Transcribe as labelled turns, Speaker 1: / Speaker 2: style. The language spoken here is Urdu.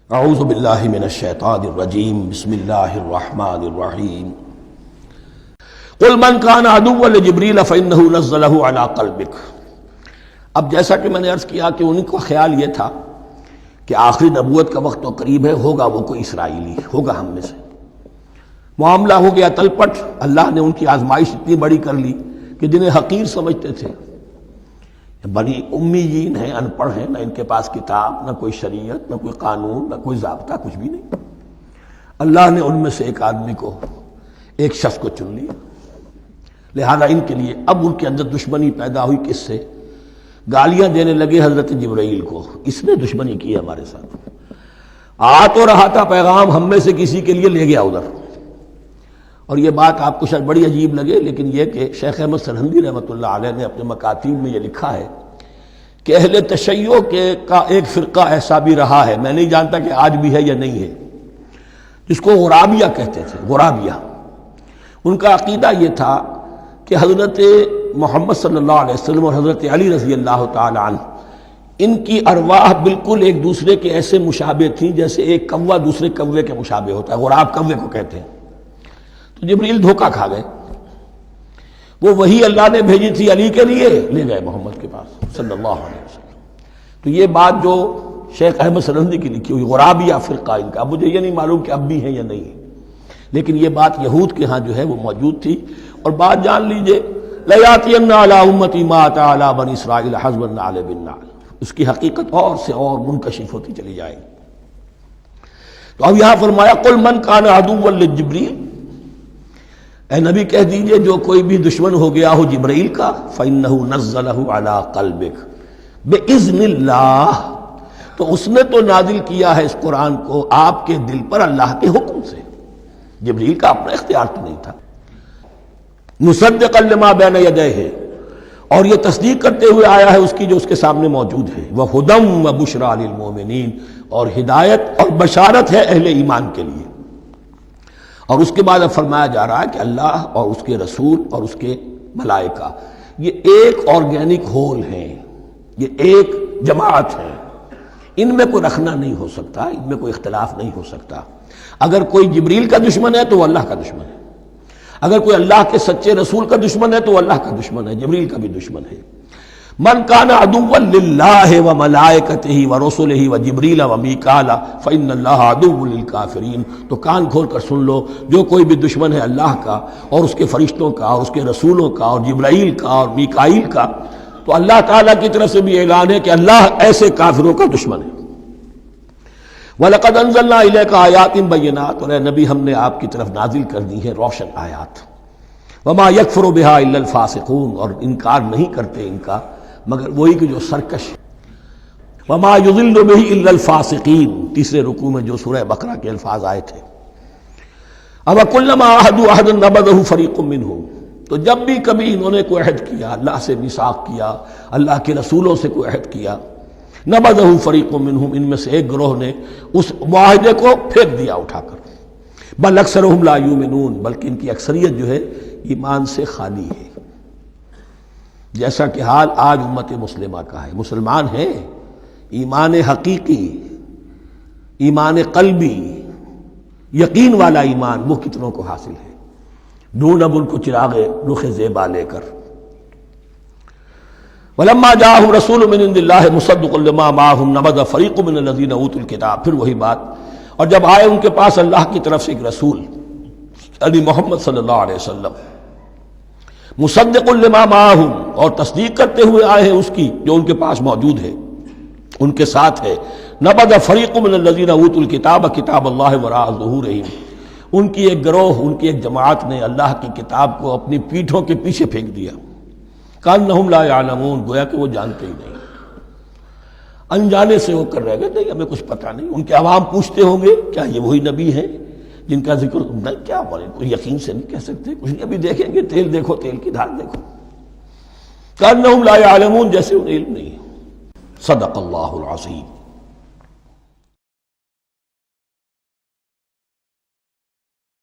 Speaker 1: اعوذ باللہ من الشیطان الرجیم بسم اللہ الرحمن الرحیم قل من کان عدوا لجبریل فإنہ نزلہ علی قلبک۔ اب جیسا کہ میں نے عرض کیا کہ ان کا خیال یہ تھا کہ آخری نبوت کا وقت تو قریب ہے، ہوگا وہ کوئی اسرائیلی، ہوگا ہم میں سے۔ معاملہ ہو گیا تلپٹ، اللہ نے ان کی آزمائش اتنی بڑی کر لی کہ جنہیں حقیر سمجھتے تھے، بڑی امیین ہیں، ان پڑھ ہیں، نہ ان کے پاس کتاب، نہ کوئی شریعت، نہ کوئی قانون، نہ کوئی ضابطہ، کچھ بھی نہیں۔ اللہ نے ان میں سے ایک آدمی کو، ایک شخص کو چن لیا، لہذا ان کے لیے اب ان کے اندر دشمنی پیدا ہوئی۔ کس سے؟ گالیاں دینے لگے حضرت جبرائیل کو، اس نے دشمنی کی ہمارے ساتھ، آ تو رہا تھا پیغام ہم میں سے کسی کے لیے، لے گیا ادھر۔ اور یہ بات آپ کو شاید بڑی عجیب لگے، لیکن یہ کہ شیخ احمد سرہندی رحمۃ اللہ علیہ نے اپنے مکاتیب میں یہ لکھا ہے کہ اہل تشیع کا ایک فرقہ ایسا بھی رہا ہے، میں نہیں جانتا کہ آج بھی ہے یا نہیں ہے، جس کو غرابیہ کہتے تھے۔ غرابیہ، ان کا عقیدہ یہ تھا کہ حضرت محمد صلی اللہ علیہ وسلم اور حضرت علی رضی اللہ تعالی عنہ، ان کی ارواح بالکل ایک دوسرے کے ایسے مشابہ تھیں جیسے ایک کوا دوسرے کوے کے مشابہ ہوتا ہے، غراب کوے کو کہتے ہیں۔ تو جبریل دھوکہ کھا گئے، وہ وہی اللہ نے بھیجی تھی علی کے لیے، لے گئے محمد کے پاس صلی اللہ علیہ وسلم۔ تو یہ بات جو شیخ احمد سرہندی کی لکھی ہوئی غرابیہ فرقہ ان کا، مجھے یہ نہیں معلوم کہ اب بھی ہیں یا نہیں ہے، لیکن یہ بات یہود کے ہاں جو ہے وہ موجود تھی۔ اور بات جان لیجئے، لَيَأْتِيَنَّ عَلَىٰ أُمَّتِي مَا أَتَىٰ عَلَىٰ بَنِي إِسْرَائِيلَ حَسْبَ النَّعْلِ بِالنَّعْلِ، اس کی حقیقت اور سے اور منکشف ہوتی چلی جائے گی۔ تو اب یہاں فرمایا قُلْ مَنْ كَانَ عَدُوًّا لِجِبْرِيلَ، اے نبی کہہ دیجئے جو کوئی بھی دشمن ہو گیا ہو جبرائیل کا، فَإِنَّهُ نَزَّلَهُ عَلَىٰ قَلْبِكَ بِإِذْنِ اللَّهِ، تو اس نے تو نازل کیا ہے اس قرآن کو آپ کے دل پر اللہ کے حکم سے، جبرائیل کا اپنا اختیار تو نہیں تھا۔ مُصَدِّقًا لِمَا بَيْنَ يَدَيْهِ، اور یہ تصدیق کرتے ہوئے آیا ہے اس کی جو اس کے سامنے موجود ہے، وَهُدًى وَبُشْرَىٰ لِلْمُؤْمِنِينَ، اور ہدایت اور بشارت ہے اہل ایمان کے لیے۔ اور اس کے بعد اب فرمایا جا رہا ہے کہ اللہ اور اس کے رسول اور اس کے ملائکہ یہ ایک آرگینک ہول ہیں، یہ ایک جماعت ہے، ان میں کوئی رکھنا نہیں ہو سکتا، ان میں کوئی اختلاف نہیں ہو سکتا۔ اگر کوئی جبریل کا دشمن ہے تو وہ اللہ کا دشمن ہے، اگر کوئی اللہ کے سچے رسول کا دشمن ہے تو وہ اللہ کا دشمن ہے، جبریل کا بھی دشمن ہے۔ من کان عدوا للہ وملائکتہ ورسلہ وجبریل ومیکال فإن اللہ عدو للکافرین، تو کان کھول کر سن لو، جو کوئی بھی دشمن ہے اللہ کا اور اس کے فرشتوں کا اور اس کے رسولوں کا اور جبرائیل کا اور میکائیل کا، تو اللہ تعالیٰ کی طرف سے بھی اعلان ہے کہ اللہ ایسے کافروں کا دشمن ہے۔ وَلَقَدْ أَنزَلْنَا إِلَيْكَ آيَاتٍ بَيِّنَاتٍ، اور اے نبی ہم نے آپ کی طرف نازل کر دی ہیں روشن آیات۔ وَمَا يَكْفُرُ بِهَا إِلَّا الْفَاسِقُونَ، اور انکار نہیں کرتے ان کا مگر وہی کہ جو سرکش۔ وَمَا يُضِلُّ بِهِ إِلَّا الْفَاسِقِينَ، تیسرے رکوع میں جو سورہ بقرہ کے الفاظ آئے تھے۔ أَوَكُلَّمَا عَاهَدُوا عَهْدًا نَبَذَهُ فَرِيقٌ مِّنْهُمْ، تو جب بھی کبھی انہوں نے کوئی عہد کیا، اللہ سے میثاق کیا، اللہ کے رسولوں سے کوئی عہد کیا، نَبَذَهُ فَرِيقٌ مِّنْهُمْ، ان میں سے ایک گروہ نے اس معاہدے کو پھینک دیا اٹھا کر۔ بل اکثرهم لا یؤمنون، بلکہ ان کی اکثریت جو ہے ایمان سے خالی ہے، جیسا کہ حال آج امت مسلمہ کا ہے۔ مسلمان ہیں، ایمان حقیقی، ایمان قلبی، یقین والا ایمان وہ کتنوں کو حاصل ہے؟ ڈھونڈ اب ان کو چراغ رخ زیبا لے کر۔ وَلَمَّا جَاءَهُمْ رَسُولٌ مِّنْ عِندِ اللَّهِ مُصَدِّقٌ لِمَا مَعَهُمْ نَبَذَ فَرِيقٌ مِّنَ الَّذِينَ أُوتُوا الْكِتَابَ، پھر وہی بات، اور جب آئے ان کے پاس اللہ کی طرف سے ایک رسول یعنی محمد صلی اللہ علیہ وسلم، مصدق لما معہم، اور تصدیق کرتے ہوئے آئے ہیں اس کی جو ان کے پاس موجود ہے، ان کے ساتھ ہے، نبذ فریق من الذین اوتوا الکتاب کتاب اللہ وراء ظہورہم، ان کی ایک گروہ، ان کی ایک جماعت نے اللہ کی کتاب کو اپنی پیٹھوں کے پیچھے پھینک دیا، کانہم لا یعلمون، گویا کہ وہ جانتے ہی نہیں، انجانے سے ہو کر رہ گئے، نہیں ہمیں کچھ پتہ نہیں۔ ان کے عوام پوچھتے ہوں گے کیا یہ وہی نبی ہیں جن کا ذکر نہیں؟ کیا بولے، کوئی یقین سے نہیں کہہ سکتے، کچھ نہیں، ابھی دیکھیں گے، تیل دیکھو، تیل کی دھار دیکھو، کانہم لا یعلمون، جیسے انہیں علم نہیں۔ صدق اللہ العظیم۔